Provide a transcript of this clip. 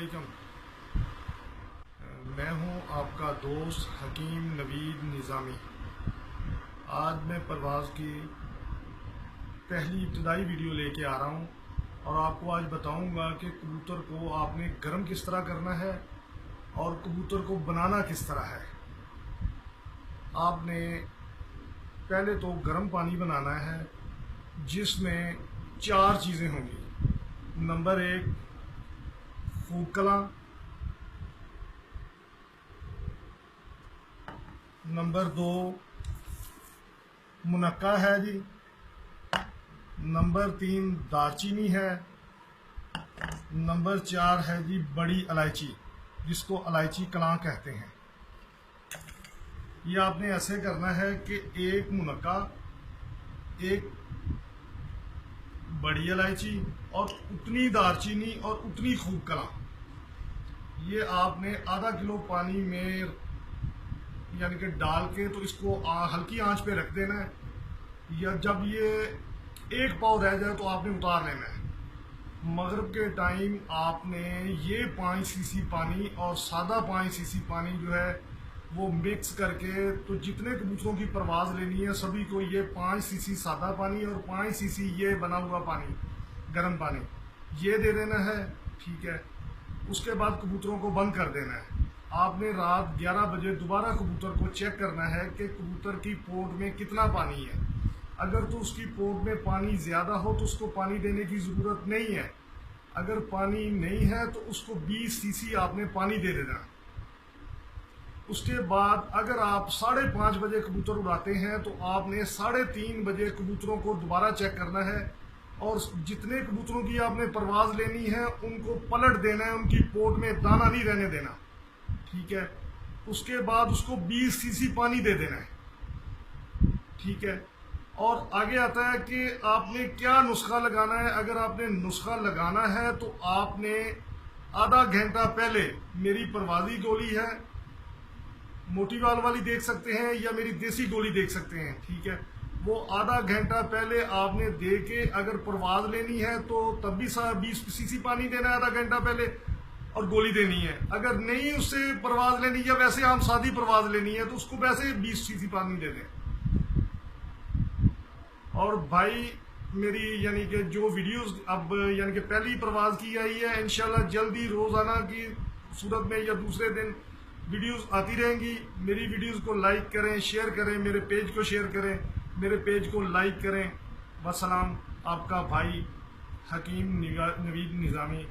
علیکم، میں ہوں آپ کا دوست حکیم نوید نظامی۔ آج میں پرواز کی پہلی ابتدائی ویڈیو لے کے آ رہا ہوں اور آپ کو آج بتاؤں گا کہ کبوتر کو آپ نے گرم کس طرح کرنا ہے اور کبوتر کو بنانا کس طرح ہے۔ آپ نے پہلے تو گرم پانی بنانا ہے جس میں 4 چیزیں ہوں گی۔ نمبر 1 خوب کلاں، نمبر 2 منقع ہے جی، نمبر 3 دارچینی ہے، نمبر 4 ہے جی بڑی الائچی جس کو الائچی کلاں کہتے ہیں۔ یہ آپ نے ایسے کرنا ہے کہ 1 منقع، 1 بڑی الائچی اور اتنی دارچینی اور اتنی خوب کلاں، یہ آپ نے آدھا کلو پانی میں یعنی کہ ڈال کے تو اس کو ہلکی آنچ پہ رکھ دینا ہے، یا جب یہ 1 پاؤ رہ جائے تو آپ نے اتار لینا ہے۔ مغرب کے ٹائم آپ نے یہ 5 سی سی پانی اور سادہ 5 سی سی پانی جو ہے وہ مکس کر کے، تو جتنے کبوتروں کی پرواز لینی ہے سبھی کو یہ 5 سی سی سادہ پانی اور 5 سی سی یہ بنا ہوا پانی، گرم پانی یہ دے دینا ہے، ٹھیک ہے۔ اس کے بعد کبوتروں کو بند کر دینا ہے۔ آپ نے رات 11 بجے دوبارہ کبوتر کو چیک کرنا ہے کہ کبوتر کی پوٹ میں کتنا پانی ہے۔ اگر تو اس کی پوٹ میں پانی زیادہ ہو تو اس کو پانی دینے کی ضرورت نہیں ہے، اگر پانی نہیں ہے تو اس کو 20 سی سی آپ نے پانی دے دینا۔ اس کے بعد اگر آپ 5:30 بجے کبوتر اڑاتے ہیں تو آپ نے 3:30 بجے کبوتروں کو دوبارہ چیک کرنا ہے، اور جتنے کبوتروں کی آپ نے پرواز لینی ہے ان کو پلٹ دینا ہے، ان کی پوٹ میں دانہ نہیں رہنے دینا، ٹھیک ہے۔ اس کے بعد اس کو 20 سی سی پانی دے دینا ہے، ٹھیک ہے۔ اور آگے آتا ہے کہ آپ نے کیا نسخہ لگانا ہے۔ اگر آپ نے نسخہ لگانا ہے تو آپ نے آدھا گھنٹہ پہلے میری پروازی گولی ہے، موٹی وال والی دیکھ سکتے ہیں یا میری دیسی گولی دیکھ سکتے ہیں، ٹھیک ہے۔ وہ آدھا گھنٹہ پہلے آپ نے دے کے اگر پرواز لینی ہے تو تب بھی 20 سی سی پانی دینا ہے آدھا گھنٹہ پہلے اور گولی دینی ہے۔ اگر نہیں اس سے پرواز لینی یا ویسے عام سادی پرواز لینی ہے تو اس کو ویسے 20 سی سی پانی دے دیں۔ اور بھائی میری یعنی کہ جو ویڈیوز اب یعنی کہ پہلی پرواز کی آئی ہے، انشاءاللہ جلدی روزانہ کی صورت میں یا دوسرے دن ویڈیوز آتی رہیں گی۔ میری ویڈیوز کو لائک کریں، شیئر کریں، میرے پیج کو شیئر کریں، میرے پیج کو لائک کریں۔ والسلام، آپ کا بھائی حکیم نوید نظامی۔